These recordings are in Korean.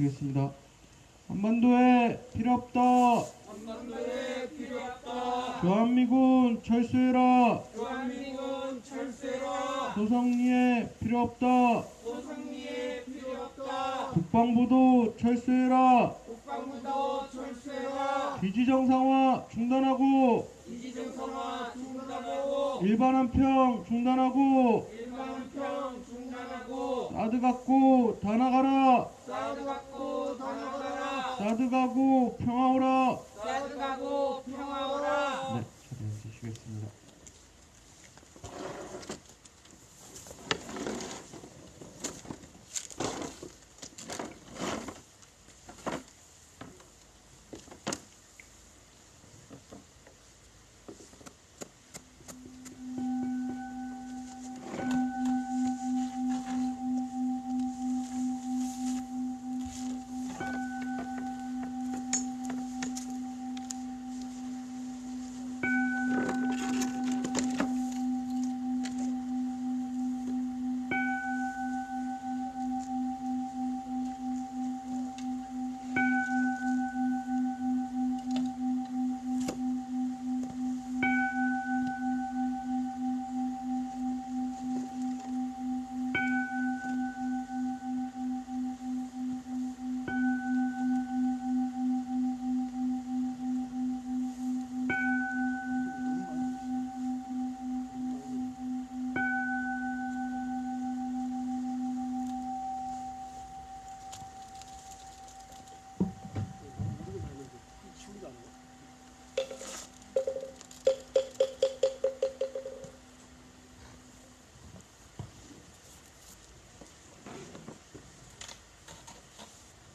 외치겠습니다. 한반도에 필요 없다. 한반도에 필요 없다. 주한미군 철수해라. 주한미군 철수해라. 소성리에 필요 없다. 소상리에 필요 없다. 국방부도 철수해라. 국방부도 철수해라. 기지정상화 중단하고 이지정상화 중단하고 일반한평 중단하고 일반평 중단하고 사드 갖고 다 나가라. 사드 갖고 다 나가라. 사드 가고 평화오라. 사드 가고 평화오라. 네, 자리에 앉으시겠습니다.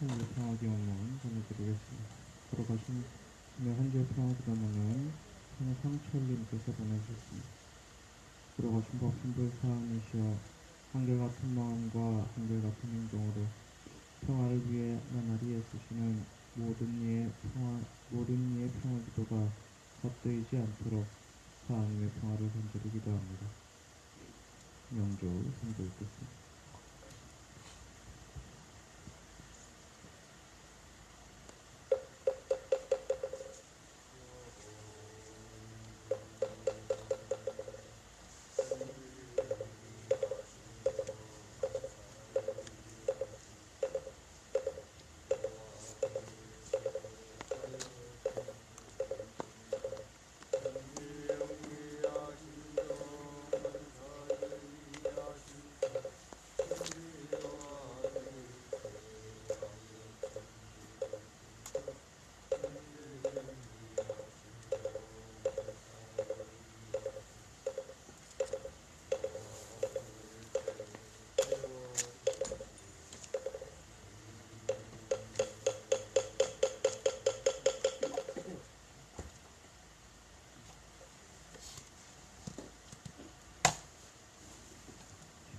현재 평화기원문 보내드리겠습니다. 돌아가신 현재 평화기원문은 상철님께서 보내주셨습니다. 돌아가신 법신부의 사안이시여 한결같은 마음과 한결같은 행동으로 평화를 위해 나날이 애쓰시는 모든 이의 평화기도가 헛되이지 않도록 하나님의 평화를 간절히 기도합니다. 명조 성도 읽겠습니다.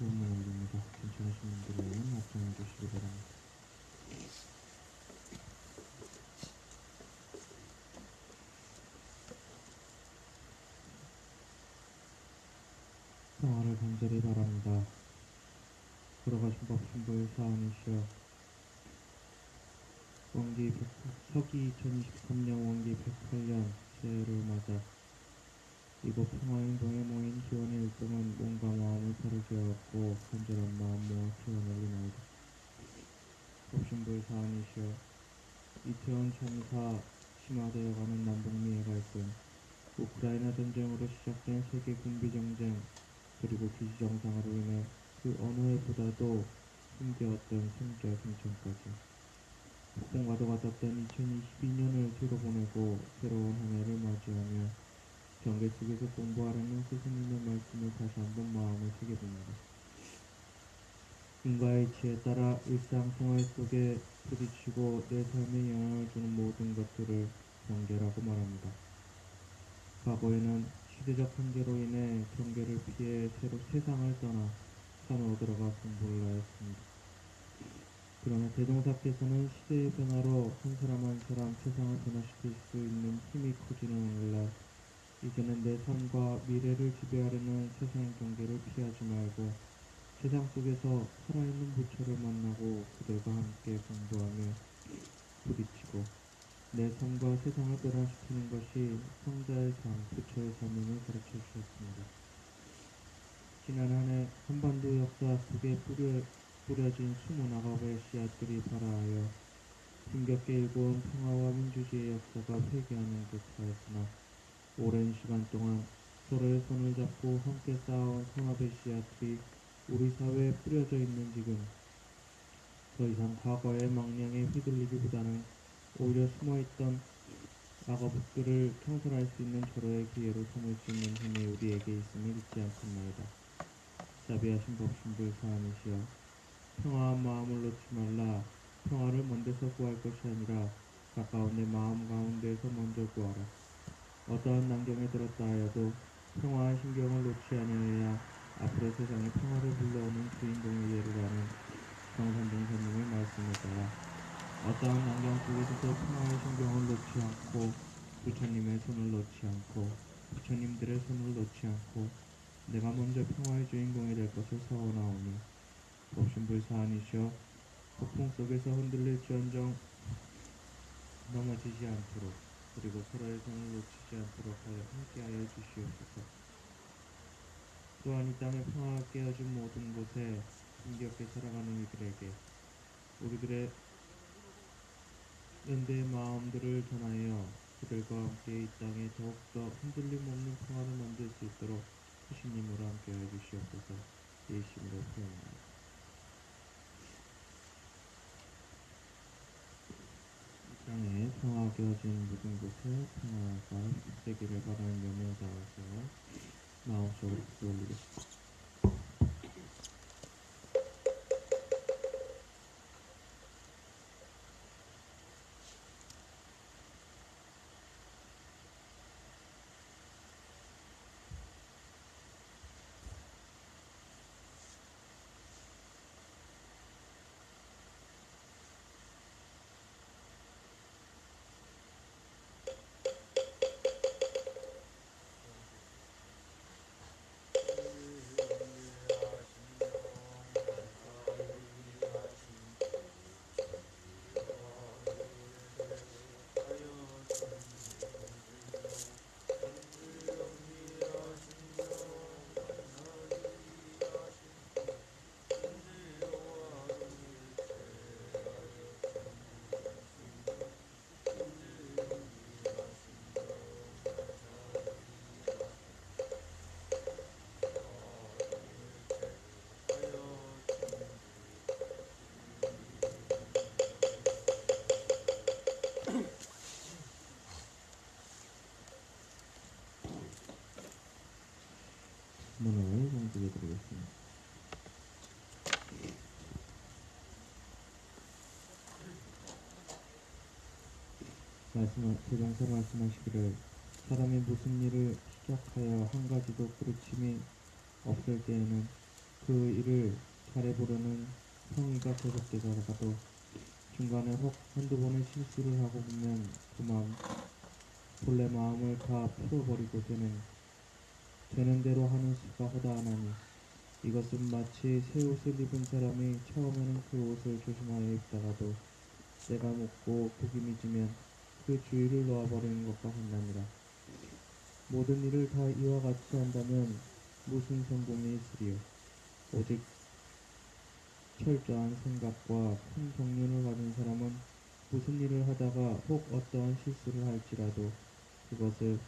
시험을 올립니다. 괜찮으신 분들은 앞장해 주시기 바랍니다. 평화를 간절히 바랍니다. 돌아가신 법신부의 사안이시여 서기 2023년 원기 108년 새해를 맞아 이곳 평화행동에 모인 기원의 일정은 몸과 마음을 바로지어갖고 간절한 마음 모아 기원을 올리나이다. 법신부의 사안이시여 이태원 참사 심화되어가는 남북미의 갈등, 우크라이나 전쟁으로 시작된 세계 군비정쟁, 그리고 기지정상으로 인해 그 어느 해보다도 힘겨웠던 생자 생천까지 폭풍과도 같았던 2022년을 뒤로 보내고 새로운 한 해를 맞이하며 경계 속에서 공부하려는 스승님의 말씀을 다시 한번 마음을 새겨봅니다. 인과의 이치에 따라 일상생활 속에 부딪히고 내 삶에 영향을 주는 모든 것들을 경계라고 말합니다. 과거에는 시대적 한계로 인해 경계를 피해 새로 세상을 떠나 산으로 들어가 공부를 하였습니다. 그러나 대동사께서는 시대의 변화로 한 사람 한 사람 세상을 변화시킬 수 있는 힘이 커지는 오늘날 이제는 내 삶과 미래를 지배하려는 세상의 경계를 피하지 말고 세상 속에서 살아있는 부처를 만나고 그들과 함께 공부하며 부딪히고 내 삶과 세상을 변화시키는 것이 성자의 삶, 부처의 삶임을 가르쳐 주셨습니다. 지난 한 해 한반도 역사 속에 뿌려진 29악의 씨앗들이 발아하여 힘겹게 일궈온 평화와 민주주의의 역사가 회귀하는 듯하였으나 오랜 시간 동안 서로의 손을 잡고 함께 쌓아온 통합의 씨앗들이 우리 사회에 뿌려져 있는 지금 더 이상 과거의 망령에 휘둘리기보다는 오히려 숨어있던 악어북들을 청산할 수 있는 절호의 기회로 삼을 수 있는 힘이 우리에게 있음을 잊지 않겠나이다. 자비하신 법신불 사함이시여 평화한 마음을 놓지 말라. 평화를 먼 데서 구할 것이 아니라 가까운 내 마음 가운데에서 먼저 구하라. 어떠한 난경에 들었다 하여도 평화의 신경을 놓지 않으여야 앞으로 세상에 평화를 불러오는 주인공이 되리라는 정산동사님의 말씀에 따라 어떠한 난경 속에서도 평화의 신경을 놓지 않고 부처님의 손을 놓지 않고 부처님들의 손을 놓지 않고 내가 먼저 평화의 주인공이 될 것을 사원하오니 법신불사하니시여 폭풍 속에서 흔들릴지언정 넘어지지 않도록 그리고 서로의 손을 놓치지 않도록 하여 함께하여 주시옵소서. 또한 이 땅의 평화가 깨어진 모든 곳에 힘겹게 살아가는 이들에게 우리들의 연대의 마음들을 전하여 그들과 함께 이 땅에 더욱더 흔들림 없는 평화를 만들 수 있도록 주시님으로 함께하여 주시옵소서. 예심으로 표현합니다. 이 땅에 평화가 깨어진 모든 곳에 평화가 휩쓰기를 바라는 염려 담아서 마음속으로 기도 올리겠습니다. 문을 공지해 드리겠습니다. 대장사 말씀하시기를 사람이 무슨 일을 시작하여 한 가지도 꾸르침이 없을 때에는 그 일을 잘해보려는 성의가 계속되다가도 중간에 혹 한두 번의 실수를 하고 보면 그만 본래 마음을 다 풀어버리고 되는 대로 하는 수가 허다하나니 이것은 마치 새 옷을 입은 사람이 처음에는 그 옷을 조심하여 입다가도 때가 묻고 구김이 지면 그 주위를 놓아버리는 것과 같나니라. 모든 일을 다 이와 같이 한다면 무슨 성공이 있으리요. 오직 철저한 생각과 큰 경륜을 가진 사람은 무슨 일을 하다가 혹 어떠한 실수를 할지라도 그것을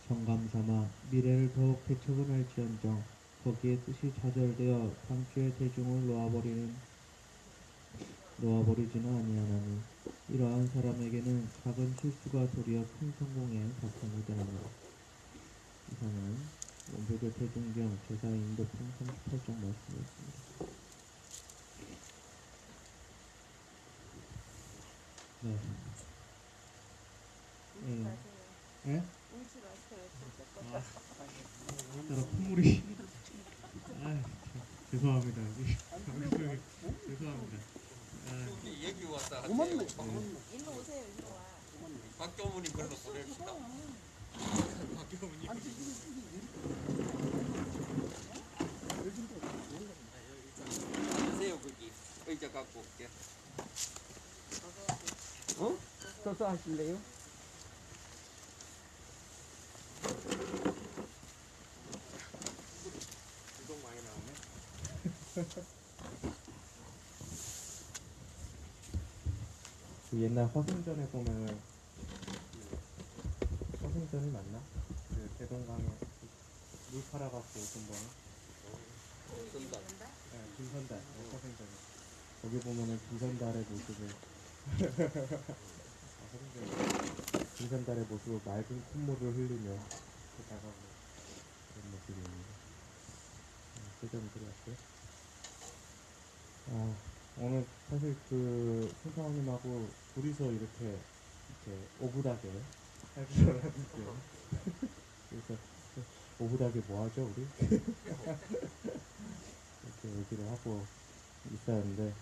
정감삼아 미래를 더욱 개척은할지언정 거기에 뜻이 좌절되어 당초의 대중을 놓아버리지는 아니하나니 이러한 사람에게는 작은 실수가 도리어 큰 성공의 바탕이 되느니라. 이상은 원불교 대중경 제사 인도품 38쪽 말씀이었습니다. 네. 예? 울지 마세요. 따라 콧물이 죄송합니다. 죄송합니다. 여기 얘기 왔다 고맙네. 하세요. 일로 오세요. 일로 와. 박교무님 걸로 보냅시다. 박교무님. 할게. 어? 서서 하실래요? 유독 많이 나오네. 그 옛날 화승전에 보면은 화승전이 맞나? 그 대동강에 물 팔아갖고 돈 버는 쓴다. 김선달 화승전에 거기 보면은 김선달의 모습을 화승전 김선달의 모습을 맑은 콧물을 흘리며 이렇게 다가오는 그런 모습입니다. 세점이 들어왔고요. 오늘 사실 그 신사원님하고 둘이서 이렇게 오붓하게 할 줄 알았는데요. 그래서 오붓하게 뭐 하죠 우리? 이렇게 얘기를 하고 있었는데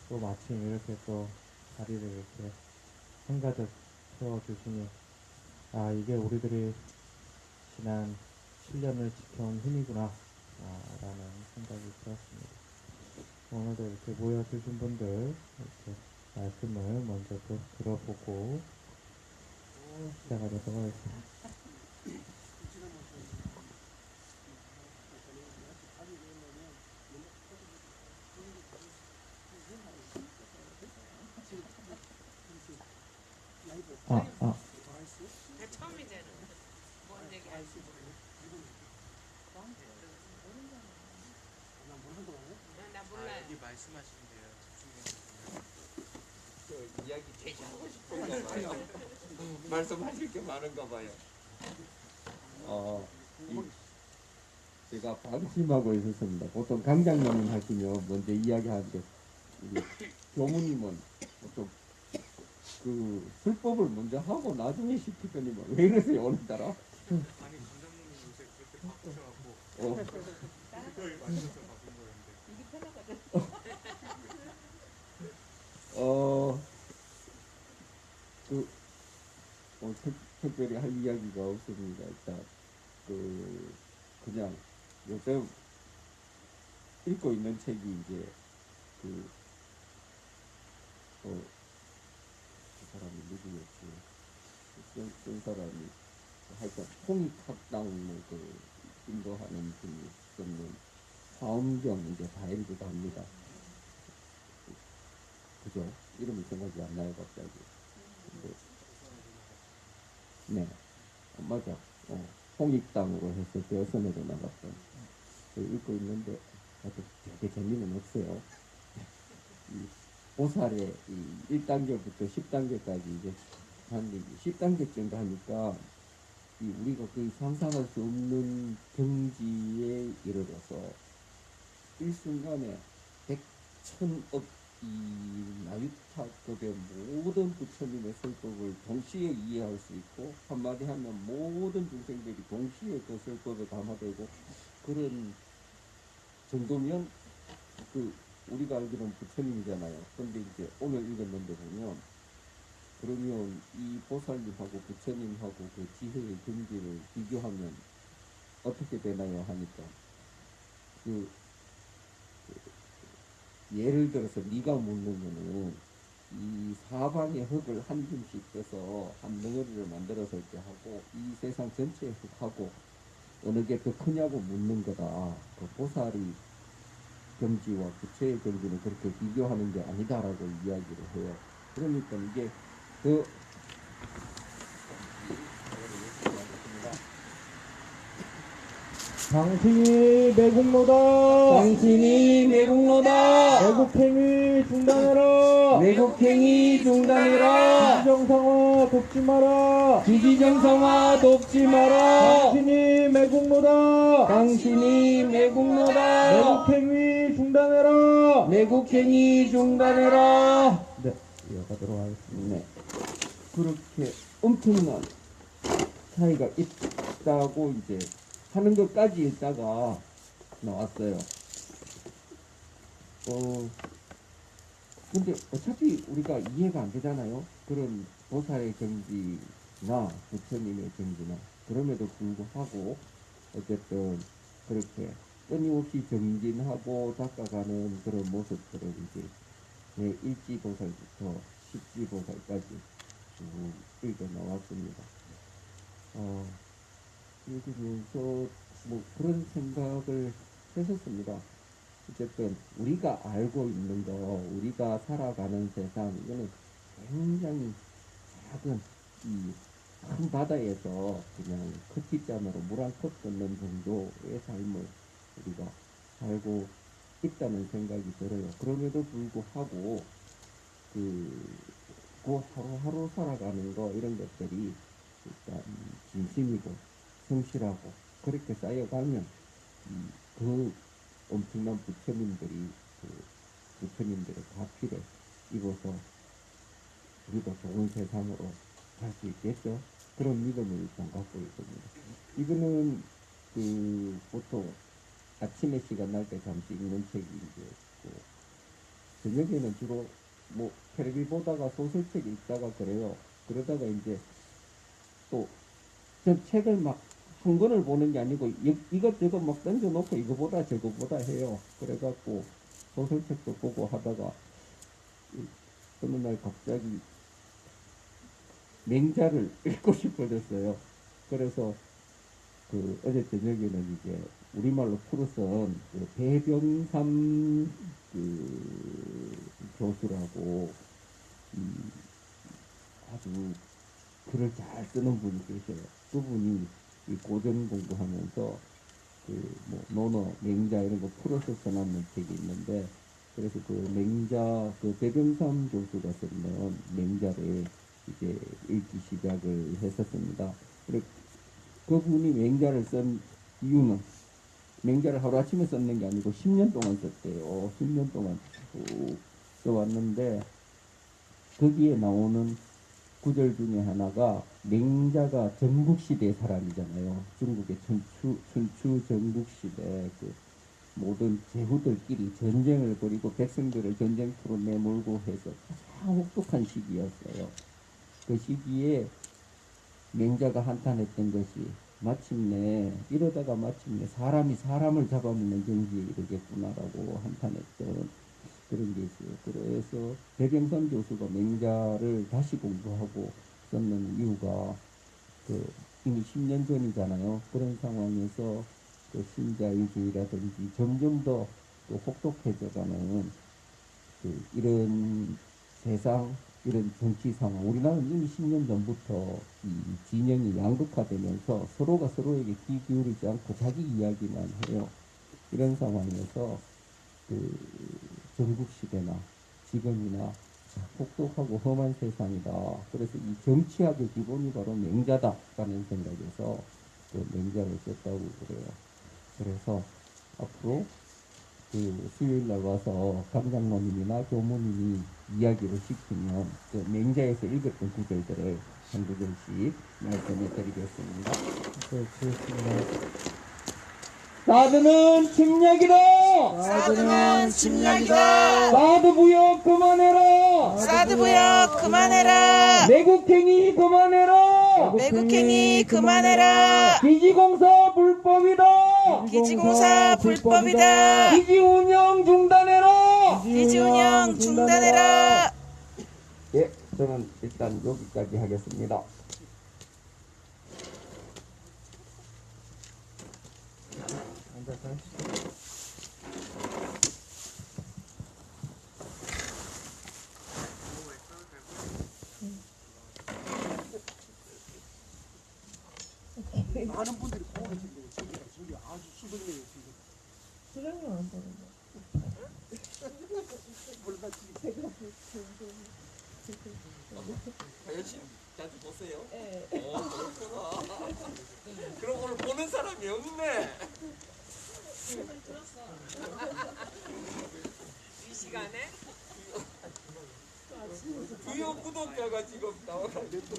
또 마침 이렇게 또 자리를 이렇게 한가득 채워주시니 이게 우리들이 지난 7년을 지켜온 힘이구나 라는 생각이 들었습니다. 오늘도 이렇게 모여주신 분들 이렇게 말씀을 먼저 또 들어보고 시작하도록 하겠습니다. 처음이잖아. 뭔 얘기 안 나 몰라요. 여기 말씀하시면 돼요. 그 이야기 되게 하고 싶은가 봐요. 말씀하실 게 많은가 봐요. 제가 방심하고 있었습니다. 보통 강장님은 하시면 먼저 이야기하는데 우리 교무님은 보통 그 술법을 먼저 하고 나중에 시키더니만 왜 이러세요 오늘따라? 아니 감독님이 요새 그렇게 바쁘셔갖고 그거에 맞춰서 바쁜 거였는데. 이게 편하거든. 특별히 할 이야기가 없습니다. 일단 그냥 요즘 읽고 있는 책이 이제 그 사람이 누구였지? 쓴 사람이 하여튼 홍익학당을 그 인도하는 분이 쓰는 화엄경 이제 다 읽기도 합니다. 그죠? 이름이 생각이 안 나요 갑자기. 네, 맞아. 홍익당으로 해서 대선에도 나갔던 읽고 있는데 아주 되게 재미는 없어요. 이 보살의 이 1단계부터 10단계까지 이제 한 10단계 정도 하니까 이 우리가 거의 상상할 수 없는 경지에 이르러서 일순간에 100,000억 이 나유타급의 모든 부처님의 설법을 동시에 이해할 수 있고 한마디 하면 모든 중생들이 동시에 그 설법에 감화되고 그런 정도면 그 우리가 알기로는 부처님이잖아요. 근데 이제 오늘 읽었는데 보면 그러면 이 보살님하고 부처님하고 그 지혜의 경지를 비교하면 어떻게 되나요 하니까 예를 들어서 네가 묻는 거는 이 사방의 흙을 한 줌씩 떠서 한 덩어리를 만들어서 이렇게 하고 이 세상 전체의 흙하고 어느 게 더 크냐고 묻는 거다. 그 보살이 경지와 부처의 경지는 그렇게 비교하는 게 아니다라고 이야기를 해요. 그러니까 이게 그 당신이 매국노다. 당신이 매국노다. 매국행위 중단해라. 매국행위 중단해라. 지지정상화 돕지 마라. 지지정상화 돕지 마라. 당신이 매국노다. 당신이 매국노다. 매국행위 중단해라. 매국행위 중단해라. 네, 이어가도록 하겠습니다. 네. 그렇게 엄청난 차이가 있다고 이제 하는 것까지 읽다가 나왔어요. 근데 어차피 우리가 이해가 안 되잖아요. 그런 보살의 경지나 부처님의 경지나 그럼에도 불구하고 어쨌든 그렇게 끊임없이 정진하고 닦아가는 그런 모습들을 이제 1지보살부터 10지보살까지 쭉 읽어 나왔습니다. 읽으면서 뭐 그런 생각을 했었습니다. 어쨌든 우리가 알고 있는 거, 우리가 살아가는 세상, 이거는 굉장히 작은 이 큰 바다에서 그냥 커피잔으로 물 한 컵 걷는 정도의 삶을 우리가 살고 있다는 생각이 들어요. 그럼에도 불구하고 그 하루하루 살아가는 거, 이런 것들이 일단 진심이고 성실하고 그렇게 쌓여가면 그 엄청난 부처님들이 부처님들의 가피를 입어서 우리도 좋은 세상으로 갈 수 있겠죠. 그런 믿음을 일단 갖고 있습니다. 이거는 보통 아침에 시간 날 때 잠시 읽는 책이 이제 저녁에는 주로 뭐 텔레비 보다가 소설책 읽다가 그래요. 그러다가 이제 또 전 책을 막 한 권을 보는 게 아니고 이것저것 막 던져놓고 이거보다 저거보다 해요. 그래갖고 소설책도 보고 하다가 어느 날 갑자기 맹자를 읽고 싶어졌어요. 그래서 어제 저녁에는 이제 우리말로 풀어선 배병삼 교수라고 아주 글을 잘 쓰는 분이 계셔요. 그분이 이 고전 공부하면서 뭐 논어, 맹자 이런 거 풀어서 써놨는 책이 있는데, 그래서 맹자 배병삼 교수가 쓰는 맹자를 이제 읽기 시작을 했었습니다. 그리고 그분이 맹자를 쓴 이유는 맹자를 하루아침에 썼는 게 아니고 10년 동안 썼대요. 10년 동안 써왔는데 거기에 나오는 구절 중에 하나가 맹자가 전국시대 사람이잖아요. 중국의 춘추 전국시대 모든 제후들끼리 전쟁을 벌이고 백성들을 전쟁터로 내몰고 해서 가장 혹독한 시기였어요. 그 시기에 맹자가 한탄했던 것이 이러다가 마침내 사람이 사람을 잡아먹는 경지에 이르겠구나라고 한탄했던 그런 게 있어요. 그래서 배병선 교수가 맹자를 다시 공부하고 썼는 이유가 이미 10년 전이잖아요. 그런 상황에서 신자유주의라든지 점점 더 혹독해져가는 이런 세상, 이런 정치 상황, 우리나라는 이미 10년 전부터 이 진영이 양극화되면서 서로가 서로에게 귀 기울이지 않고 자기 이야기만 해요. 이런 상황에서 전국시대나 지금이나 혹독하고 험한 세상이다. 그래서 이 정치학의 기본이 바로 맹자다라는 생각에서 맹자를 썼다고 그래요. 그래서 앞으로 수요일날 와서 강장로님이나 교모님이 이야기를 시키면 맹자에서 읽었던 구절들을 한 구절씩 말씀해 드리겠습니다. 그렇습니다. 사드는 침략이다. 사드는 침략이다. 사드부역 그만해라. 사드부역 그만해라. 매국행위 그만해라. 매국행위 그만해라. 기지공사 불법이다. 기지공사 불법이다. 기지운영 중단해라. 기지운영 중단해라. 예, 저는 일단 여기까지 하겠습니다. 많은 분들이 보고 계신데 저기 아주 수백명이 지금 수령님 안 보는데. 몰라 지금 아저씨 자주 보세요? 네. 그렇구나. 그럼 오늘 보는 사람이 없네. 들었어. 이 시간에? 주요 구독자가 지금 나와가지고.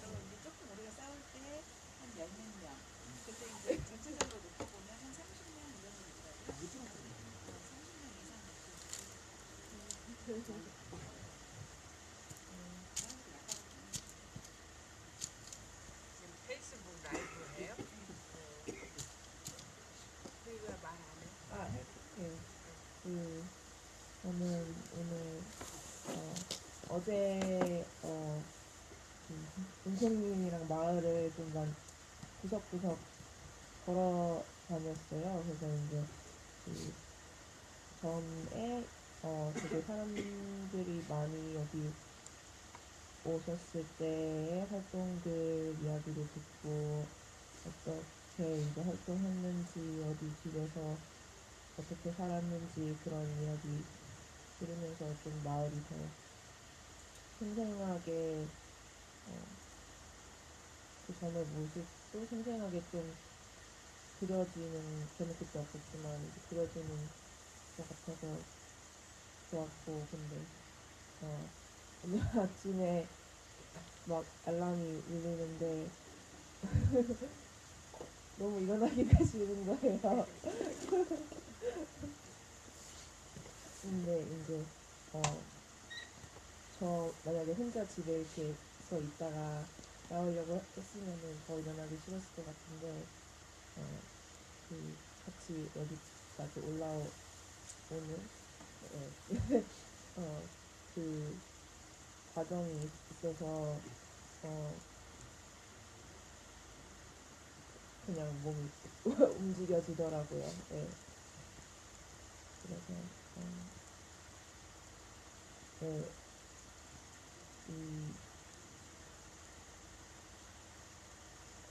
그리고 이제 조금 우리가 싸울 때 한 몇 명, 그때 이제 전체적으로 놓고 보면 한 30명 이런 거 있더라고요. 30명 이상. 지금 페이스북 라이브 해요? 그거 말 안 해? 아, 해요. 어제 은총님이랑 마을을 좀 구석구석 걸어 다녔어요. 그래서 이제 그 전에 되게 사람들이 많이 여기 오셨을 때의 활동들 이야기도 듣고 어떻게 이제 활동했는지 어디 집에서 어떻게 살았는지 그런 이야기 들으면서 좀 마을이 더 생생하게 그 전의 모습도 생생하게 좀 그려지는, 저는 그때 없었지만 이제 그려지는 것 같아서 좋았고, 근데 오늘 아침에 막 알람이 울리는데 너무 일어나기가 싫은 거예요. 근데 이제 저 만약에 혼자 집에 이렇게 있다가 나오려고 했으면은 더 일어나기 싫었을 것 같은데 그 같이 여기까지 올라오는 그 과정이 있어서 그냥 몸이 움직여지더라고요. 네. 그래서 네.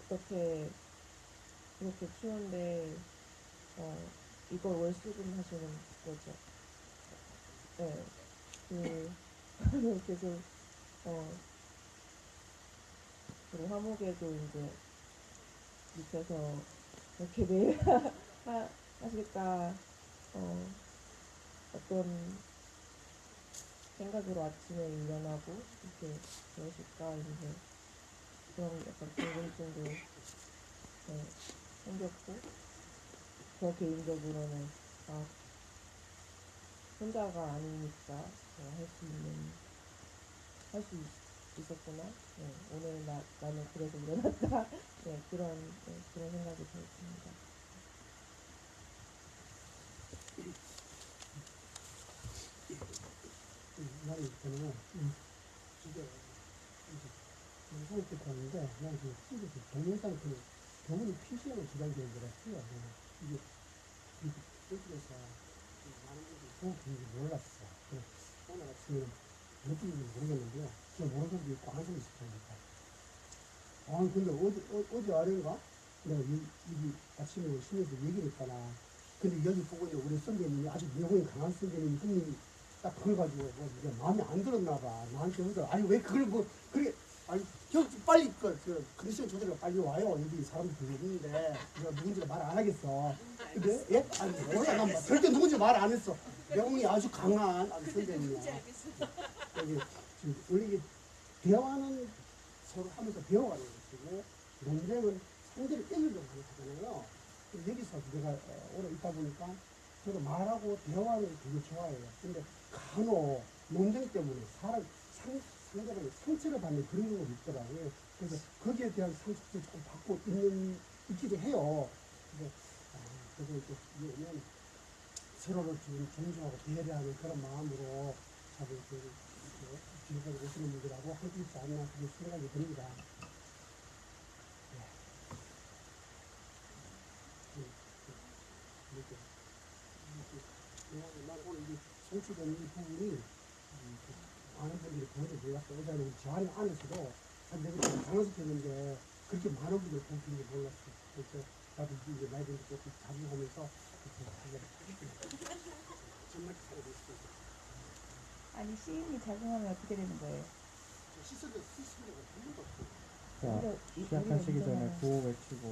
어떻게 이렇게 추운데 이걸 월수금 하시는 거죠? 네. 계속 그리고 화목에도 이제 밑에서 이렇게 매일 하실까 어떤 생각으로 아침에 일어나고 이렇게 그러실까 이제 그런 약간 궁금증도 생겼고, 저 개인적으로는 혼자가 아니니까 할 수 있었구나. 네, 오늘 나는 그래서 일어났다. 네, 그런 생각이 들었습니다. 나는 그러면 이게 영상을 찍고 왔는데 난 지금 찍어서 동영상 그 병원이 PC로 지정되는 거랬어요. 이게 여기에서 많은 분들이 도움이 몰랐어. 오늘 아침에는 어떤지 모르겠는데요. 저 모르는 분도 있고 안 사람도 있을 거니까. 근데 어제 아래인가? 내가 여기 아침에 오시면서 얘기를 했잖아. 근데 여기 보고 이제 우리 선배님이 아주 내공이 강한 선배님이 형님이 딱 그걸 가지고 이게 마음에 안 들었나 봐. 나한테 오더라. 아니 왜 그걸 그게 아니 형 빨리 컨디션 조절가 빨리 와요. 여기 사람들 되게 있는데 내가 누군지가 말 안 하겠어. 근데 예? 아니 몰라 난 절대 누군지 말 안 했어. 내공이 아주 강한 아주 선배님이야. 여기 지금 원래 이게 대화는 서로 하면서 배워가는 것이고 논쟁은 상대를 이기려고 하잖아요. 여기서 내가 오래 있다 보니까 저도 말하고 대화를 되게 좋아해요. 근데 간혹 논쟁 때문에 상대방이 상처를 받는 그런 경우도 있더라고요. 그래서 거기에 대한 상처도 조금 받고 있기도 해요. 그래서 이제 서로를 좀 존중하고 배려하는 그런 마음으로 자꾸 지금까지 오시는 분들하고 함께 있지 않나 그런 생각이 듭니다. 난 오늘 이 송출된 이 부분이 많은 분들이 보는지 몰랐어. 어제는 우리 저 안에서도 한 내가 좀 당황스럽는데 그렇게 많은 분들이 보는지 몰랐어. 그래서 나도 이제 나이 든 조금 자중하면서 정말 살고 있습니다. 아니 시인이 작용하면 어떻게 되는 거예요? 시스템가 한 번도 없어요. 자, 시작하시기 전에 구호 외치고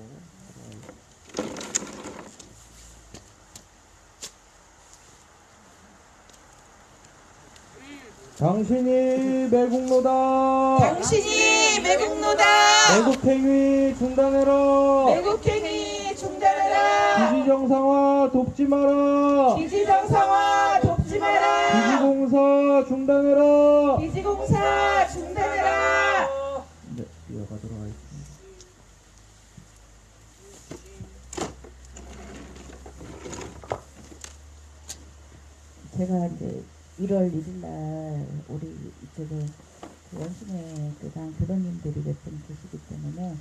당신이 매국노다. 당신이 매국노다. 매국행위 중단해라. 매국행위 중단해라. 기지정상화 돕지 마라. 기지정상화 돕지 마라. 기지공사 중단해라. 기지공사 중단해라. 네, 이어가도록 하겠습니다. 제가 이제 1월 1일 날 우리 지금 그 원순회 교당 교도님들이 몇 분 계시기 때문에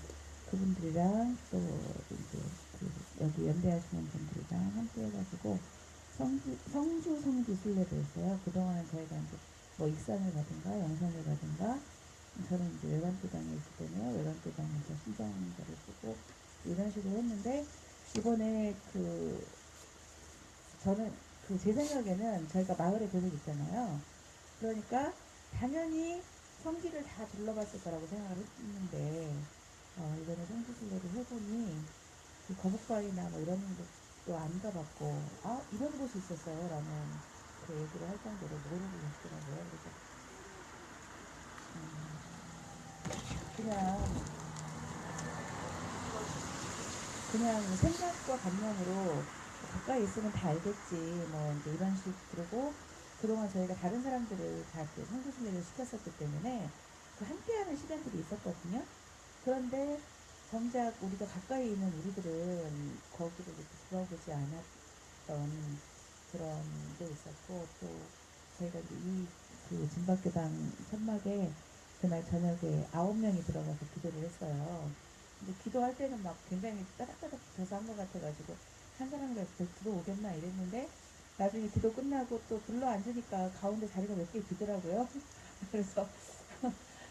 그분들이랑 또 이제 그 여기 연대하시는 분들이랑 함께 해가지고 성주 순례를 했어요. 그동안은 저희가 이제 뭐 익산을 가든가 영산을 가든가 저는 이제 외관교당에 있기 때문에 외관교당에서 신정자를 쓰고 이런 식으로 했는데 이번에 저는 제 생각에는 저희가 마을에 계속 있잖아요. 그러니까 당연히 성지를 다 둘러봤을 거라고 생각을 했는데 이번에 성지순례를 해보니 그 거북바위나 뭐 이런 것도 안 가봤고 이런 곳이 있었어요 라는 그 얘기를 할 정도로 모르고 계시더라고요. 그래서 그냥 생각과 감명으로 가까이 있으면 다 알겠지 뭐 이제 이런 식 그러고 그동안 저희가 다른 사람들을 다 성지순례를 시켰었기 때문에 그 함께하는 시간들이 있었거든요. 그런데 정작 우리가 가까이 있는 우리들은 거기를 이렇게 들어보지 않았던 그런 게 있었고 또 저희가 이제 그 진박교당 천막에 그날 저녁에 9명이 들어가서 기도를 했어요. 근데 기도할 때는 막 굉장히 따닥따닥 붙어서 한 것 같아가지고 한 사람이라도 들어오겠나 이랬는데 나중에 기도 끝나고 또 불러 앉으니까 가운데 자리가 몇 개 비더라고요. 그래서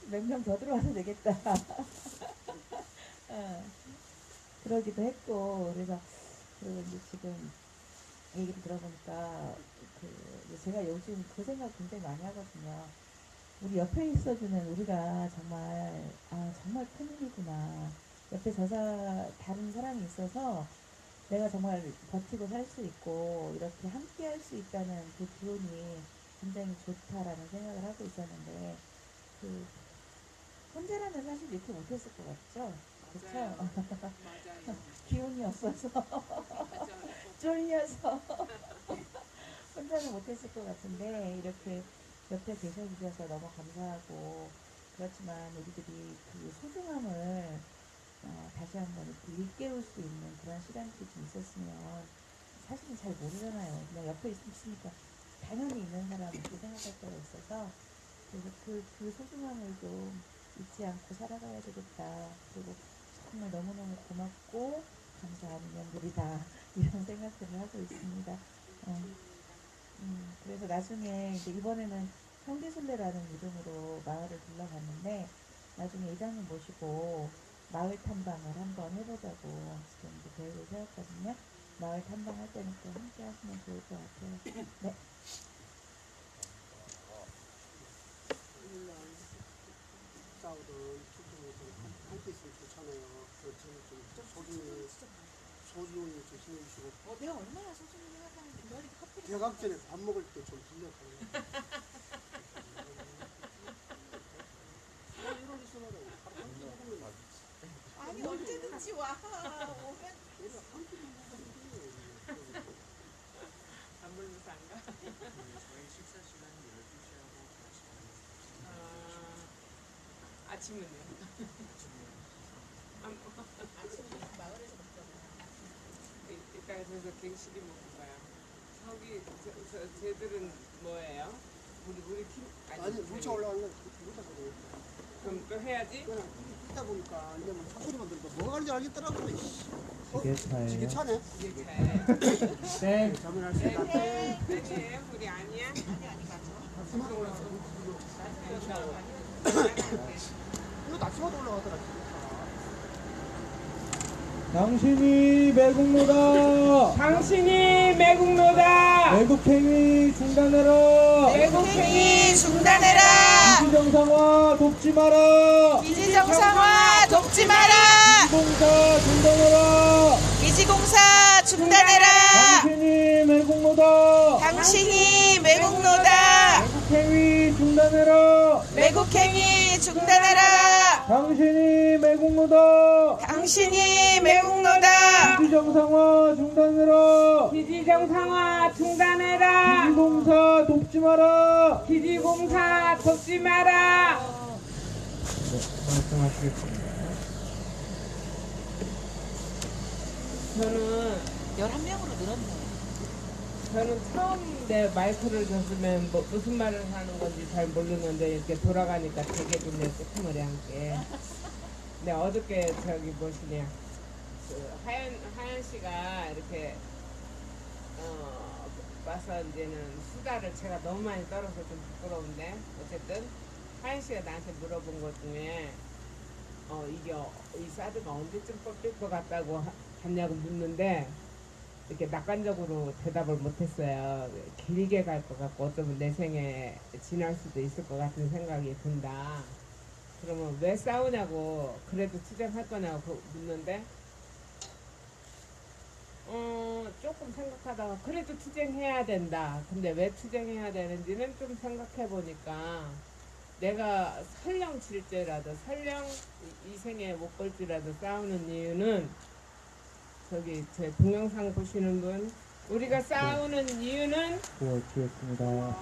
몇 명 더 들어와도 되겠다. 그러기도 했고 그래서 그리고 이제 지금 얘기를 들어보니까 제가 요즘 그 생각 굉장히 많이 하거든요. 우리 옆에 있어주는 우리가 정말 정말 큰일이구나. 옆에 다른 사람이 있어서 내가 정말 버티고 살 수 있고 이렇게 함께 할 수 있다는 그 기운이 굉장히 좋다라는 생각을 하고 있었는데 혼자라면 사실 이렇게 못했을 것 같죠? 맞아요. 그렇죠? 맞아요. 기운이 없어서 맞아요. 쫄려서 혼자는 못했을 것 같은데 이렇게 옆에 계셔주셔서 너무 감사하고 그렇지만 우리들이 그 소중함을 다시 한번 이렇게 일깨울 수 있는 그런 시간들이 좀 있었으면 사실은 잘 모르잖아요. 그냥 옆에 있으니까 당연히 있는 사람 이렇게 생각할 때가 있어서 그래서 그 소중함을 좀 잊지 않고 살아가야 되겠다. 그리고 정말 너무너무 고맙고 감사한 인연들이다. 이런 생각들을 하고 있습니다. 그래서 나중에 이제 이번에는 성지순례라는 이름으로 마을을 둘러봤는데 나중에 이장님 모시고 마을 탐방을 한번 해보자고 지금 이제 계획을 세웠거든요. 마을 탐방할 때는 또 함께 하시면 좋을 것 같아요. 네. 싸우던 투표에서 함께 있으면 좋잖아요. 저는 좀 소중히 조심해 주시고 내가 얼마나 소중히 생각하는데 너 이렇게 커피를 개각 전에 밥 먹을 때 좀 들려가요. 이러고 있어봐요. 바로 한 끼 먹으면 아니 언제든지 와. 오면 우리가 한 끼 먹었는데 안물면서 안 가? 저희 식사 시간이 12시하고 2시 아침은요? 아침에 마을에서 먹잖아. 이따 가서 갱식이 먹고 가요. 저기 쟤들은 뭐예요? 우리 팀 아니 물차 올라가는 건 물차 소리. 그럼 또 해야지? 그냥 있다 보니까 이제 뭐 사투리만 들고 뭐가 하는지 알겠더라고요. 지게차예요. 지게차네. 이게 잘. 땡. 자면 할수 있다. 아니에요? 우리 아니야? 아니 맞아. 낮마다 올라가서 이거 낮마다 올라가더라. 당신이 매국노다. 당신이 매국노다. 매국행위 중단해라. 매국행위 중단해라. 기지정상화 돕지 마라. 기지정상화 돕지 마라. 기지공사 중단해라. 기지공사 중단해라. 당신이 매국노다. 당신이 매국노다. 매국행위 중단해라. 매국행위 중단해라. 당신이 매국노다. 당신이 매국노다. 기지정상화 중단해라. 기지정상화 중단해라. 기지공사 돕지 마라. 기지공사 돕지 마라. 말씀하시겠습니다. 저는 11명으로 늘었네. 저는 처음 내 마이크를 줬으면 뭐 무슨 말을 하는 건지 잘 모르는데 이렇게 돌아가니까 되게 좋네, 끄트머리 함께. 근데 어저께 저기 뭐시냐, 그 하연 씨가 이렇게 와서 이제는 수다를 제가 너무 많이 떨어서 좀 부끄러운데 어쨌든 하연 씨가 나한테 물어본 것 중에 이게 이 사드가 언제쯤 뽑힐 것 같냐고 묻는데 이렇게 낙관적으로 대답을 못했어요. 길게 갈 것 같고 어쩌면 내 생에 지날 수도 있을 것 같은 생각이 든다. 그러면 왜 싸우냐고, 그래도 투쟁할 거냐고 묻는데 조금 생각하다가 그래도 투쟁해야 된다. 근데 왜 투쟁해야 되는지는 좀 생각해 보니까 내가 설령 질죄라도 설령 이 생에 못 볼지라도 싸우는 이유는 저기 제 동영상 보시는 분, 우리가 싸우는 이유는 보여주겠습니다.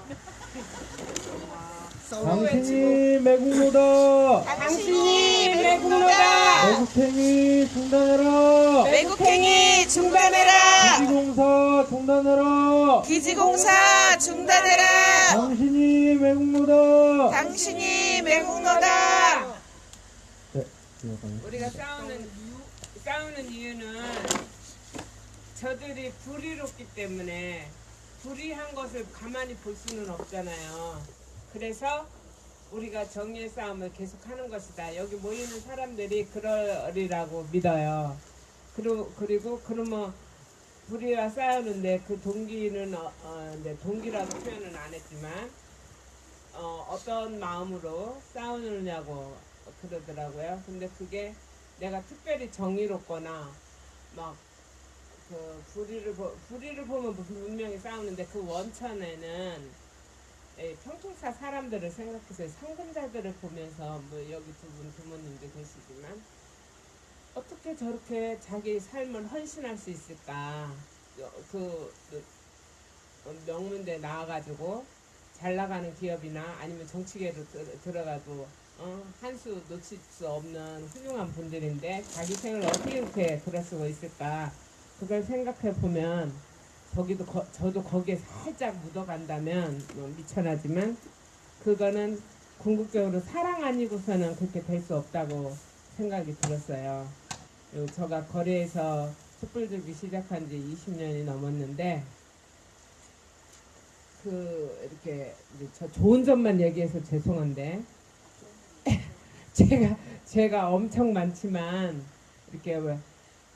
서로 당신이 매국노다. 당신이 매국노다. 매국행위 중단해라. 외국행위 중단해라. 기지공사 중단해라. 기지공사 중단해라. 당신이 매국노다. 당신이 매국노다. 네, 이어가요. 우리가 싸우는 이유는 저들이 불의롭기 때문에 불의한 것을 가만히 볼 수는 없잖아요. 그래서 우리가 정의의 싸움을 계속하는 것이다. 여기 모이는 사람들이 그러리라고 믿어요. 그리고 그러면 불의와 싸우는데 그 동기는 이제 동기라고 표현은 안 했지만 어떤 마음으로 싸우느냐고 그러더라고요. 근데 그게 내가 특별히 정의롭거나 막 그 불의를 보면 분명히 싸우는데 그 원천에는 평통사 사람들을 생각해서 상근자들을 보면서 뭐 여기 두 분 부모님도 계시지만 어떻게 저렇게 자기 삶을 헌신할 수 있을까? 그 명문대 나와가지고 잘 나가는 기업이나 아니면 정치계로 들어가도 한 수 놓칠 수 없는 훌륭한 분들인데 자기 생을 어떻게 이렇게 그럴 수가 있을까? 그걸 생각해 보면 저도 거기에 살짝 묻어간다면 뭐 미천하지만 그거는 궁극적으로 사랑 아니고서는 그렇게 될 수 없다고 생각이 들었어요. 제가 거리에서 촛불 들기 시작한 지 20년이 넘었는데 이렇게 저 좋은 점만 얘기해서 죄송한데 제가 엄청 많지만 이렇게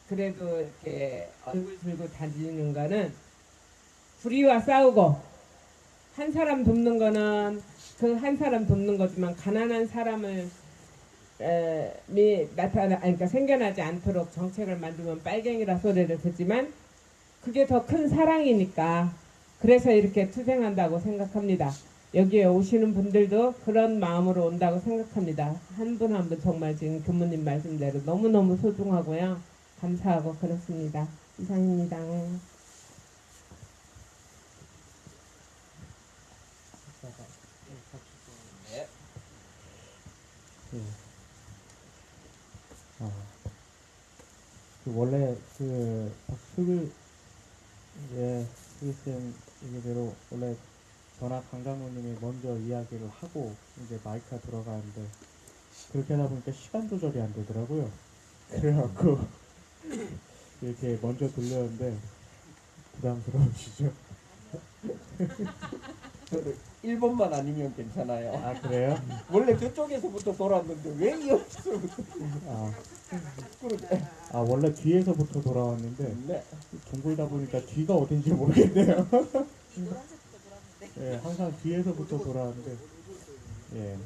그래도 이렇게 얼굴 들고 다니는 거는 불의와 싸우고 한 사람 돕는 거는 그 한 사람 돕는 거지만 가난한 사람을 그러니까 생겨나지 않도록 정책을 만들면 빨갱이라 소리를 듣지만 그게 더 큰 사랑이니까 그래서 이렇게 투쟁한다고 생각합니다. 여기에 오시는 분들도 그런 마음으로 온다고 생각합니다. 한 분 한 분 정말 지금 교무님 말씀대로 너무너무 소중하고요. 감사하고 그렇습니다. 이상입니다. 네. 원래 박수글 수기쌤 얘기대로 원래 저나 강장모님이 먼저 이야기를 하고 이제 마이크가 들어가는데 그렇게 하다 보니까 시간 조절이 안 되더라고요. 그래갖고 이렇게 먼저 들렸는데 부담스러우시죠? 저도 1번만 아니면 괜찮아요. 아 그래요? 원래 저쪽에서부터 돌았는데 왜 이 여기서부터? 원래 뒤에서부터 돌아왔는데 네. 둥글다 보니까 뒤가 어딘지 모르겠네요. 노란색부터 돌았는데. 예, 항상 뒤에서부터 돌아왔는데 예.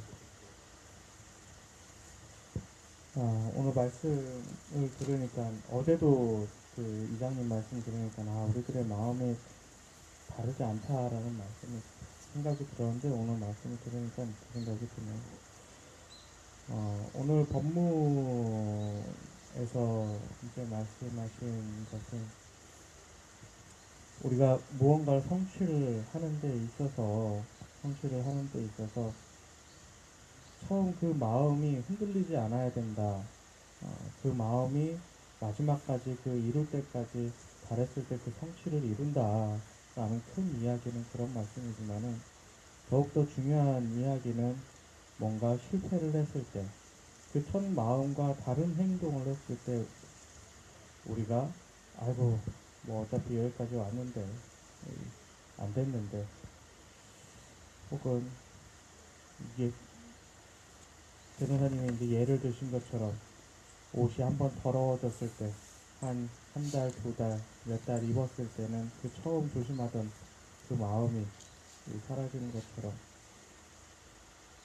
오늘 말씀을 들으니까 어제도 그 이장님 말씀 들으니까 우리들의 마음이 다르지 않다라는 말씀이 생각이 들었는데 오늘 말씀을 들으니까 그 생각이 드네요. 오늘 법무에서 이제 말씀하신 것은 우리가 무언가를 성취를 하는 데 있어서 처음 그 마음이 흔들리지 않아야 된다. 그 마음이 마지막까지 그 이룰 때까지 잘했을 때 그 성취를 이룬다 라는 큰 이야기는 그런 말씀이지만은 더욱더 중요한 이야기는 뭔가 실패를 했을 때, 그 첫 마음과 다른 행동을 했을 때 우리가 아이고 뭐 어차피 여기까지 왔는데 안 됐는데, 혹은 이게 변호사님이 이제 예를 드신 것처럼 옷이 한번 더러워졌을 때 한 달, 두 달, 몇 달 입었을 때는 그 처음 조심하던 그 마음이 사라지는 것처럼,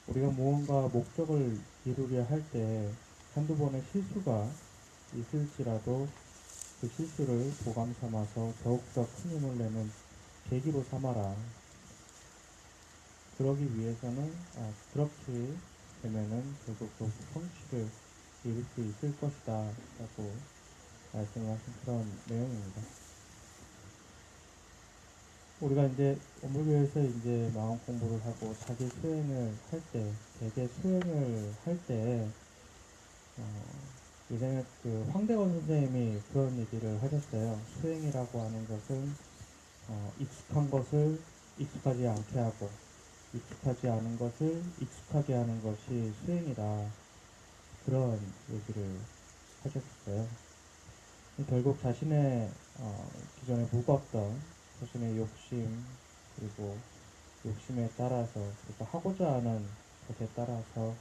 우리가 무언가 목적을 이루려 할 때 한두 번의 실수가 있을지라도 그 실수를 보감 삼아서 더욱더 큰 힘을 내는 계기로 삼아라. 그러기 위해서는 그렇게 되면은 결국 그 성취를 이룰 수 있을 것이다 라고 말씀하신 그런 내용입니다. 우리가 이제 원불교에서 이제 마음 공부를 하고 자기 수행을 할 때, 대개 수행을 할 때 예전에 그 황대원 선생님이 그런 얘기를 하셨어요. 수행이라고 하는 것은 익숙한 것을 익숙하지 않게 하고 익숙하지 않은 것을 익숙하게 하는 것이 수행이다, 그런 얘기를 하셨어요. 결국 자신의 기존에 묵었던 자신의 욕심, 그리고 욕심에 따라서, 그리고 하고자 하는 것에 따라서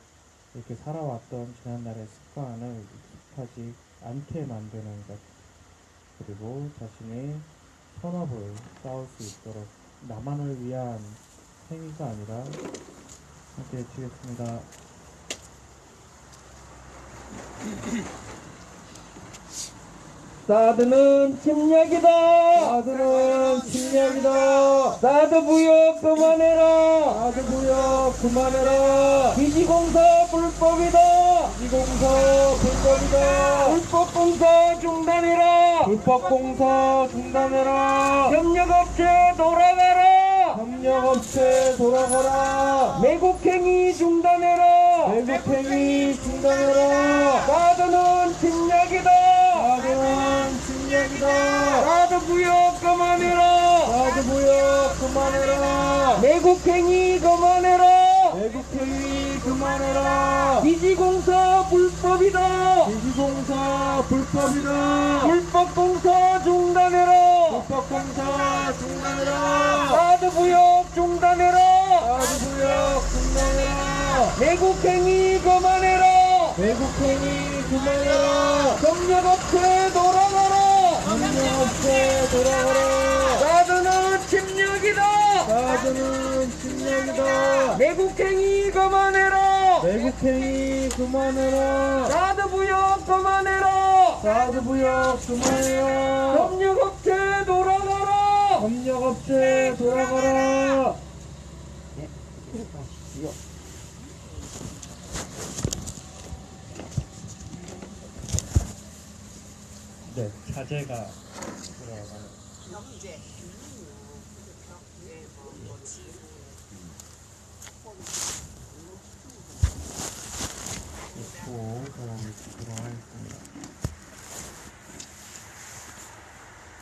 이렇게 살아왔던 지난날의 습관을 익숙하지 않게 만드는 것, 그리고 자신이 선업을 쌓을 수 있도록 나만을 위한 행위가 아니라, 함께 외치겠습니다. 사드는 침략이다. 사드는 침략이다. 사드 부여 그만해라. 사드 부여 그만해라. 기지공사 불법이다. 기지공사 불법이다. 불법공사 중단해라. 불법공사 중단해라. 협력업체 돌아가라. 협력업체 돌아가라. 매국행위 중단해라. 매국행위 중단해라. 사드는 침략이다. 사드는 침략이다. 사드 부여 그만해라. 사드 부여 그만해라. 매국행위 그만해라. 매국행위 그만해라. 기지공사 불법이다. 기지공사 불법이다. 불법공사 중단해라. 불법공사 중단해라. 사드 부여 중단해라. 사드 부여 중단해라. 매국행위 그만해라. 매국행위 그만해라. 협력업체 돌아가라. 협력업체 돌아가라. 사드는 침략이다. 사드는 침략이다. 매국행위 그만해라. 매국행위 그만해라. 사드 부여 그만해라. 사드 부여 그만해라. 협력업체 돌아가라. 협력업체 돌아가라. 네, 자제가 들어가는 경제. 들어가겠습니다.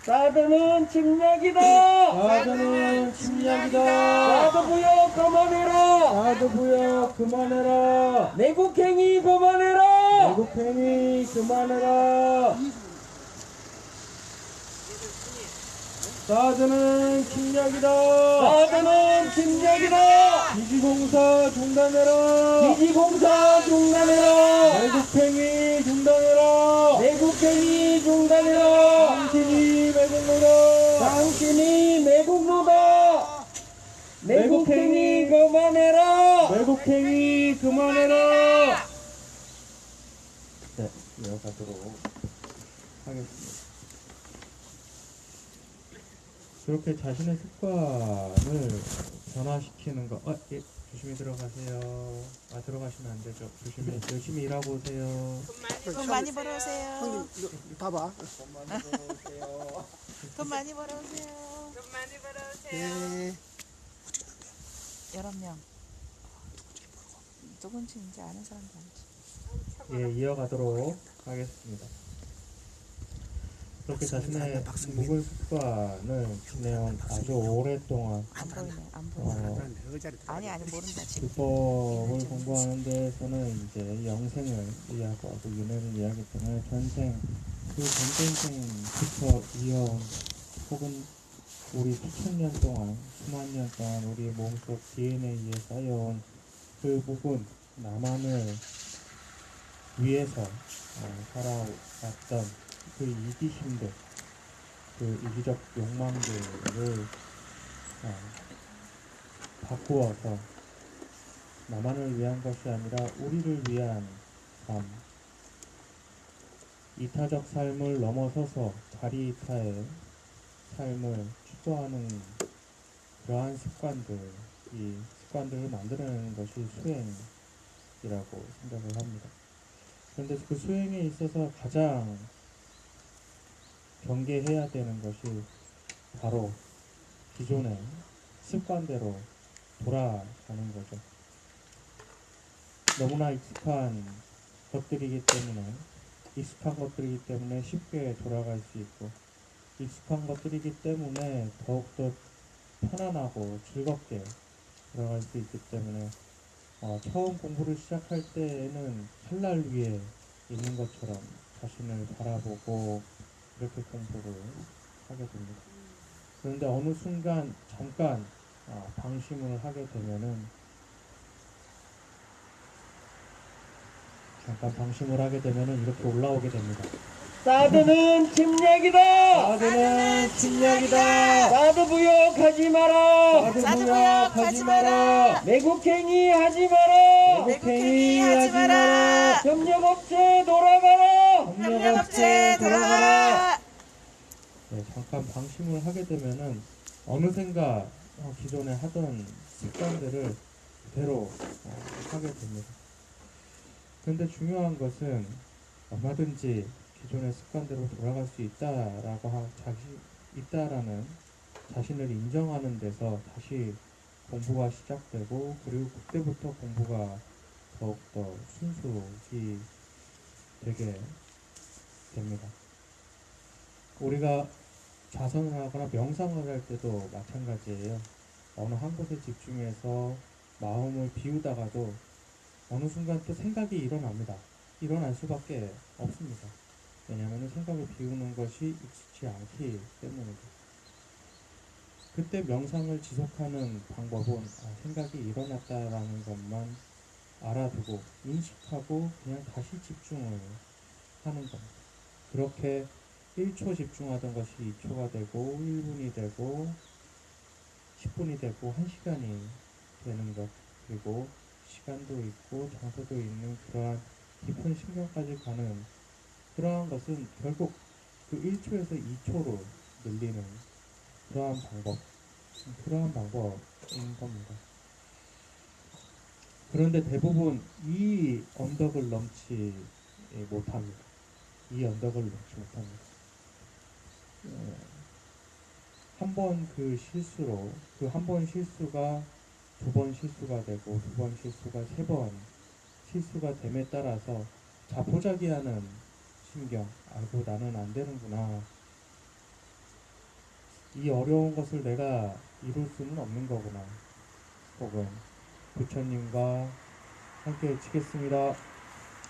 사드는 침략이다. 사드는 침략이다. 사드 부여 그만해라. 사드 부여 그만해라. 내국행위 그만해라. 내국행위 그만해라. 사드는 침략이다. 사드는 침략이다. 기지공사 중단해라. 기지공사 중단해라. 매국행위 중단해라. 매국행위 중단해라. 당신이 매국노다. 당신이 매국노다. 매국행위 그만해라. 매국행위 그만해라. 네, 이어가도록 하겠습니다. 그렇게 자신의 습관을 변화시키는 거. 예, 조심히 들어가세요. 들어가시면 안 되죠. 조심히 열심히 일하고 오세요. 돈 많이 벌어오세요. 형님 이거 다 봐. 돈 많이 벌어오세요. 돈 많이 벌어오세요. 네. 11명. 누군지 이제 아는 사람도 많지. 예, 이어가도록 하겠습니다. 그렇게 자신의 묵은 습관을 지내온 아주 오랫동안 안 보이네. 안 보이네. 아니 모른다 지금. 불법을 공부하는 데서는 이제 영생을 이해하고 하고 윤회를 이해하기 때문에 전생 그 전생부터 이어온 혹은 우리 수천 년 동안 수만 년 동안 우리 몸속 DNA에 쌓여온 그 부분 나만을 위해서 살아왔던 그 이기심들, 그 이기적 욕망들을 바꾸어서 나만을 위한 것이 아니라 우리를 위한 삶, 이타적 삶을 넘어서서 자리이타의 삶을 추구하는 그러한 이 습관들을 만들어내는 것이 수행이라고 생각을 합니다. 그런데 그 수행에 있어서 가장 경계해야 되는 것이 바로 기존의 습관대로 돌아가는 거죠. 너무나 익숙한 것들이기 때문에 쉽게 돌아갈 수 있고, 익숙한 것들이기 때문에 더욱더 편안하고 즐겁게 돌아갈 수 있기 때문에 처음 공부를 시작할 때에는 칼날 위에 있는 것처럼 자신을 바라보고 그렇게 공부를 하게 됩니다. 그런데 어느 순간 잠깐 방심을 하게 되면은 이렇게 올라오게 됩니다. 사드는 침략이다. 사드는 침략이다. 사드 부역하지 마라. 사드 부역하지 마라. 매국행위 하지 마라. 매국행위 하지 마라. 협력업체 돌아가라. 협력업체 돌아가라. 네, 잠깐 방심을 하게 되면은 어느샌가 기존에 하던 습관들을 그대로 하게 됩니다. 그런데 중요한 것은 얼마든지 기존의 습관대로 돌아갈 수 있다라는 자신을 인정하는 데서 다시 공부가 시작되고, 그리고 그때부터 공부가 더욱더 순수히 되게 됩니다. 우리가 자선을 하거나 명상을 할 때도 마찬가지예요. 어느 한 곳에 집중해서 마음을 비우다가도 어느 순간 또 생각이 일어날 수밖에 없습니다. 왜냐하면 생각을 비우는 것이 익숙치 않기 때문이죠. 그때 명상을 지속하는 방법은 생각이 일어났다라는 것만 알아두고 인식하고 그냥 다시 집중을 하는 겁니다. 그렇게 1초 집중하던 것이 2초가 되고 1분이 되고 10분이 되고 1시간이 되는 것, 그리고 시간도 있고 장소도 있는 그러한 깊은 신경까지 가는 그러한 것은 결국 그 1초에서 2초로 늘리는 그러한 방법인 겁니다. 그런데 대부분 이 언덕을 넘지 못합니다. 한 번 그 실수로 그 한 번 실수가 두 번 실수가 되고, 두 번 실수가 세 번 실수가 됨에 따라서 자포자기하는 신경, 아이고 나는 안 되는구나, 이 어려운 것을 내가 이룰 수는 없는 거구나, 혹은 부처님과 함께 외치겠습니다.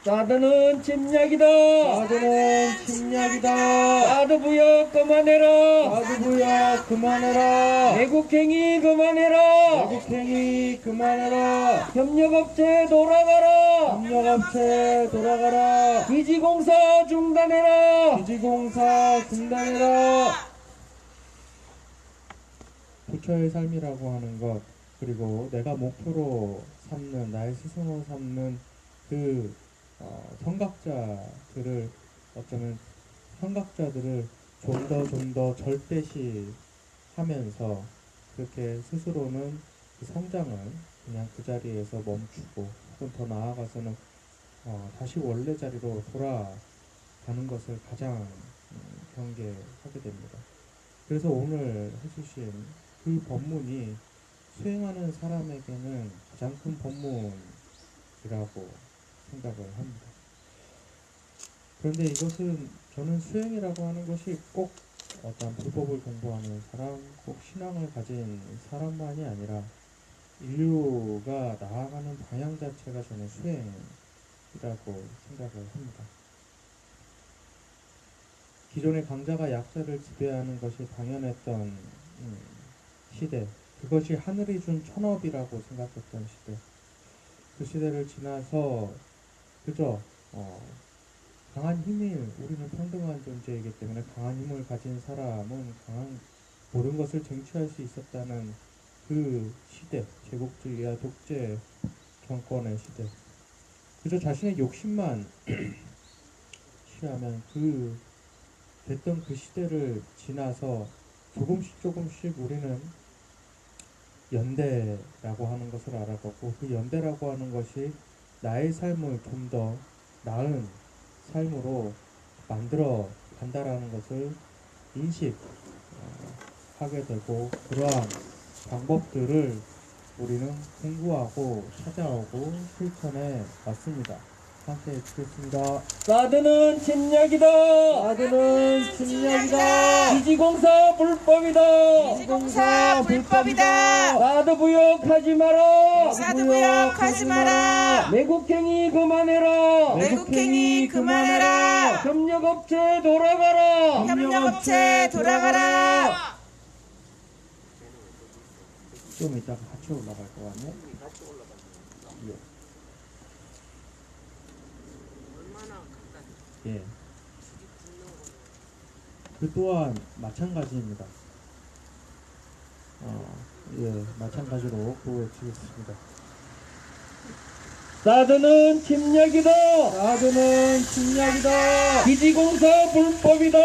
사드는 침략이다. 사드는 침략이다. 사드 부역 그만해라. 사드 부역 그만해라. 매국행위 그만해라. 매국행위 그만해라. 협력업체 돌아가라. 협력업체 돌아가라. 기지공사 중단해라. 기지공사 중단해라. 부처의 삶이라고 하는 것, 그리고 내가 목표로 삼는, 나의 스승으로 삼는 그 선각자들을, 어쩌면 선각자들을 좀 더 절대시하면서 그렇게 스스로는 그 성장을 그냥 그 자리에서 멈추고, 혹은 더 나아가서는 다시 원래 자리로 돌아가는 것을 가장 경계하게 됩니다. 그래서 오늘 해주신 그 법문이 수행하는 사람에게는 가장 큰 법문이라고 생각을 합니다. 그런데 이것은 저는 수행이라고 하는 것이 꼭 어떤 불법을 공부하는 사람, 꼭 신앙을 가진 사람만이 아니라 인류가 나아가는 방향 자체가 저는 수행이라고 생각을 합니다. 기존의 강자가 약자를 지배하는 것이 당연했던 시대, 그것이 하늘이 준 천업이라고 생각했던 시대, 그 시대를 지나서 그저 강한 힘이, 우리는 평등한 존재이기 때문에 강한 힘을 가진 사람은 강한 모든 것을 쟁취할 수 있었다는 그 시대, 제국주의와 독재 정권의 시대, 그저 자신의 욕심만 취하면 그 됐던 그 시대를 지나서 조금씩 우리는 연대라고 하는 것을 알아봤고, 그 연대라고 하는 것이 나의 삶을 좀 더 나은 삶으로 만들어 간다라는 것을 인식하게 되고, 그러한 방법들을 우리는 공부하고 찾아오고 실천해 왔습니다. 함께 해주겠습니다. 사드는 침략이다. 사드는 침략이다. 기지공사 불법이다. 기지공사 불법이다. 사드 부역하지 마라. 사드 부역하지 마라. 매국행위 그만해라. 매국행위 그만해라. 협력업체 돌아가라. 협력업체 돌아가라. 좀 이따가 같이 올라갈 것 같네. 예. 그 또한 마찬가지입니다. 예, 마찬가지로 보여드리겠습니다. 사드는 침략이다. 사드는 침략이다. 기지공사 불법이다.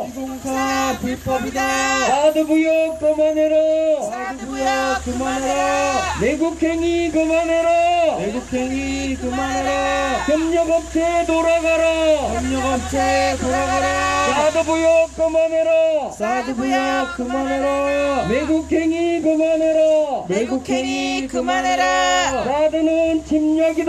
기지공사 불법이다. 사드 부역 그만해라. 사드 부역 그만해라. 매국행위 그만해라. 매국행위 그만해라. 협력업체 돌아가라. 협력업체 돌아가라. 사드 부역 그만해라. 사드 부역 그만해라. 매국행위 그만해라. 매국행위 그만해라. 사드는 침략이다.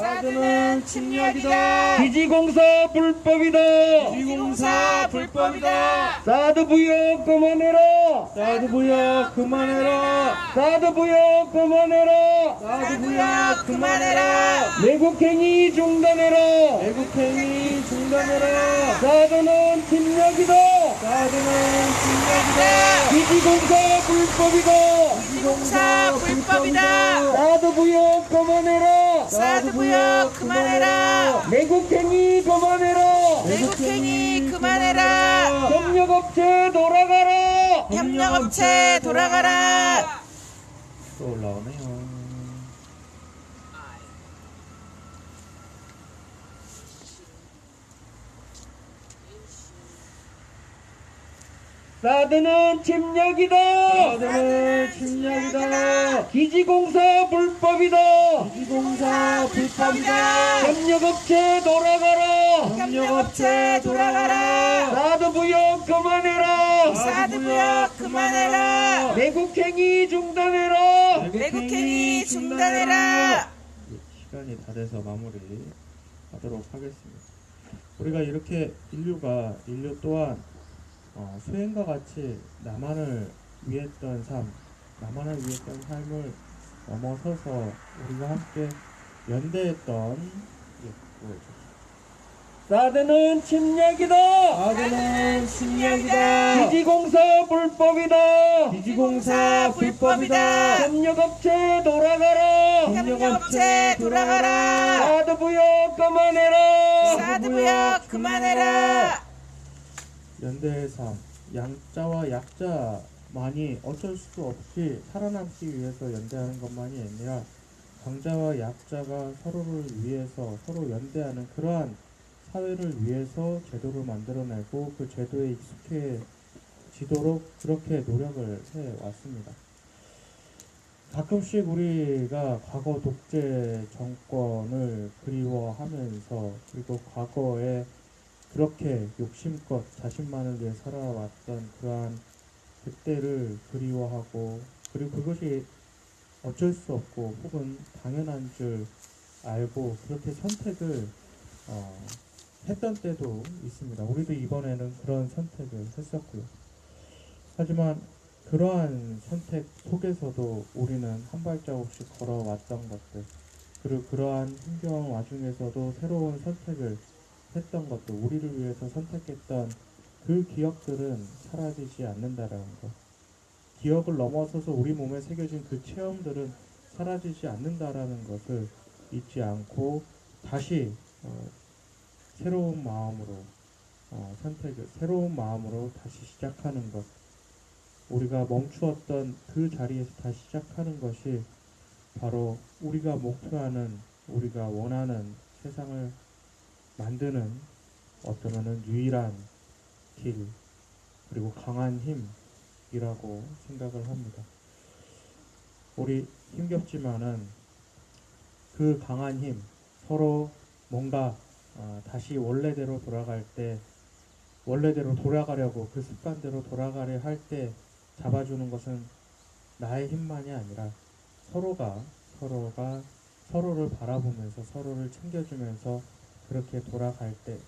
사드는 침략이다. 기지공사 불법이다. 기지공사 불법이다. 사드 부역 그만해라. 사드 부역 그만해라. 사드 부역 그만해라. 사드 부역 그만해라. 매국행위 중단해라. 매국행위 중단해라. 사드는 침략이다. 사드는 침략이다. 기지공사 불법이다. 기지공사 불법이다. 사드 부역 그만해라. 사드 부역 그만해라. 매국행위 그만해라. 매국행위 그만해라. 협력업체 돌아가라. 협력업체 돌아가라. 또 올라오네요. 사드는 침략이다. 사드는 침략이다. 기지공사 불법이다. 기지공사 불법이다. 협력업체 돌아가라. 협력업체 돌아가라. 사드 부역 그만해라. 사드 부역 그만해라. 매국행위 중단해라. 매국행위 중단해라. 시간이 다 돼서 마무리하도록 하겠습니다. 우리가 이렇게 인류 또한 수행과 같이 나만을 위했던 삶, 나만을 위했던 삶을 넘어서서 우리가 함께 연대했던 사드는 침략이다. 사드는 침략이다. 기지공사 불법이다. 기지공사 불법이다. 협력업체 돌아가라. 협력업체 돌아가라. 사드 부역 그만해라. 사드 부역 그만해라. 연대의 삶, 양자와 약자만이 어쩔 수 없이 살아남기 위해서 연대하는 것만이 아니라 강자와 약자가 서로를 위해서 서로 연대하는 그러한 사회를 위해서 제도를 만들어내고 그 제도에 익숙해지도록 그렇게 노력을 해왔습니다. 가끔씩 우리가 과거 독재 정권을 그리워하면서, 그리고 과거에 그렇게 욕심껏 자신만을 위해 살아왔던 그러한 그때를 그리워하고, 그리고 그것이 어쩔 수 없고 혹은 당연한 줄 알고 그렇게 선택을 했던 때도 있습니다. 우리도 이번에는 그런 선택을 했었고요. 하지만 그러한 선택 속에서도 우리는 한 발자국씩 걸어왔던 것들, 그리고 그러한 힘겨운 와중에서도 새로운 선택을 했던 것들, 우리를 위해서 선택했던 그 기억들은 사라지지 않는다라는 것. 기억을 넘어서서 우리 몸에 새겨진 그 체험들은 사라지지 않는다라는 것을 잊지 않고 다시 새로운 마음으로 새로운 마음으로 다시 시작하는 것. 우리가 멈추었던 그 자리에서 다시 시작하는 것이 바로 우리가 목표하는, 우리가 원하는 세상을 만드는 어쩌면은 유일한 길, 그리고 강한 힘이라고 생각을 합니다. 우리 힘겹지만은 그 강한 힘, 서로 뭔가 다시 원래대로 돌아갈 때, 원래대로 돌아가려고 그 습관대로 돌아가려 할 때 잡아주는 것은 나의 힘만이 아니라 서로가 서로를 바라보면서 서로를 챙겨주면서 그렇게 돌아갈 때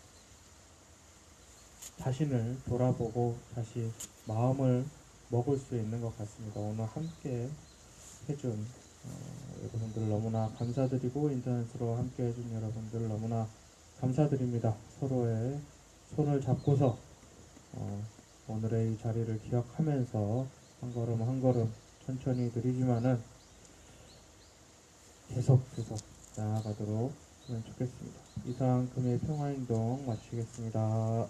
자신을 돌아보고 다시 마음을 먹을 수 있는 것 같습니다. 오늘 함께 해준 여러분들 너무나 감사드리고, 인터넷으로 함께 해준 여러분들 너무나 감사드립니다. 서로의 손을 잡고서 오늘의 이 자리를 기억하면서 한 걸음 한 걸음 천천히 느리지만은 계속 나아가도록 하면 좋겠습니다. 이상 금의 평화행동 마치겠습니다.